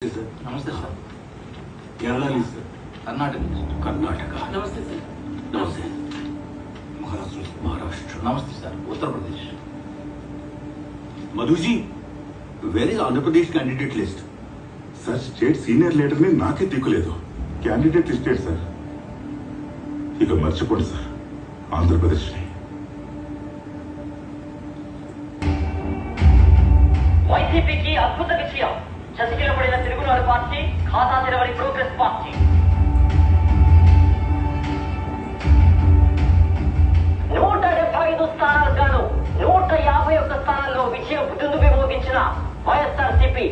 नमस्ते सर। केरला नहीं सर, कर्नाटक। कर्नाटक। नमस्ते सर। नमस्ते। महाराष्ट्र। महाराष्ट्र। नमस्ते sir. Uttar Pradesh. Madhu ji, where is Andhra Pradesh candidate list? Sir state senior leader ని నాకే దిక్కులేదు. Candidate listed sir. ఇక మర్చిపోండి సార్ ఆంధ్రప్రదేశ్ ని. వైసీపీకి అద్భుత విజయం. చతికిలపడిన తిరుగునాడు పార్టీ ఖాతా తెరవని ప్రోగ్రెస్ పార్టీ. 175 స్థానాలకు గాను 151 స్థానాల్లో విజయం విజృంభి మోగించిన వైఎస్ఆర్సీపీ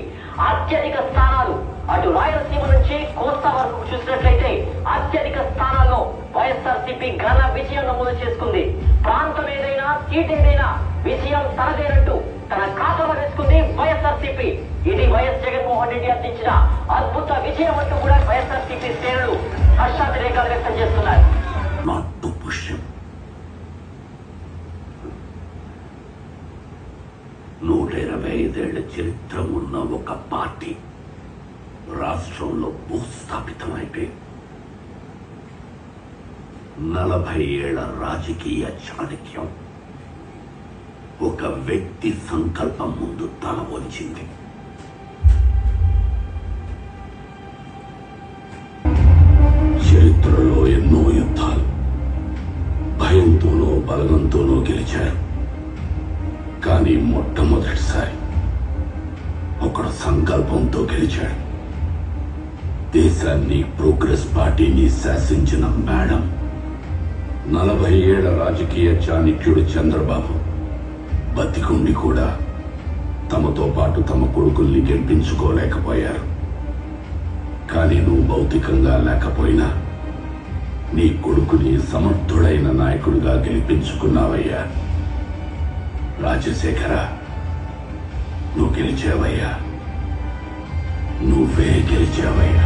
అత్యధిక స్థానాలు అటు రాయలసీమ నుంచి కోస్తా వరకు చూసినట్లయితే అత్యధిక స్థానాల్లో వైఎస్ఆర్సీపీ ఘన విజయం నమోదు చేసుకుంది. ప్రాంతం ఏదైనా సీట్ ఏదైనా విజయం తనదేనంటూ తన ఖాతాలో వేసుకుంది వైఎస్ఆర్సీపీ. ఇది వైఎస్ జగన్మోహన్ రెడ్డి అందించిన అద్భుత విజయం అంటూ కూడా వైఎస్ఆర్సీపీ శ్రేణులు హర్షాతిరేకాలు వ్యక్తం చేస్తున్నారు. Not to push him. 125 చరిత్ర ఉన్న ఒక పార్టీ రాష్ట్రంలో భూస్థాపితమైపోయి 40 ఏళ్ల రాజకీయ చాణక్యం ఒక వ్యక్తి సంకల్పం ముందు తల వంచింది. చరిత్రలో ఎన్నో యుద్ధాలు భయంతోనో బలగంతోనో గెలిచారు. కానీ మొట్టమొదటిసారి ఒకడు సంకల్పంతో గెలిచాడు. దేశాన్ని ప్రోగ్రెస్ పార్టీని శాసించిన మేడం 40 ఏళ్ల రాజకీయ చాణక్యుడు చంద్రబాబు బతికుండి కూడా తమతో పాటు తమ కొడుకుల్ని గెలిపించుకోలేకపోయారు. కానీ నువ్వు భౌతికంగా లేకపోయినా నీ కొడుకుని సమర్థుడైన నాయకుడిగా గెలిపించుకున్నావయ్యా. రాజశేఖర, నువ్వు గెలిచావయ్యా. నువ్వే గెలిచావయ్యా.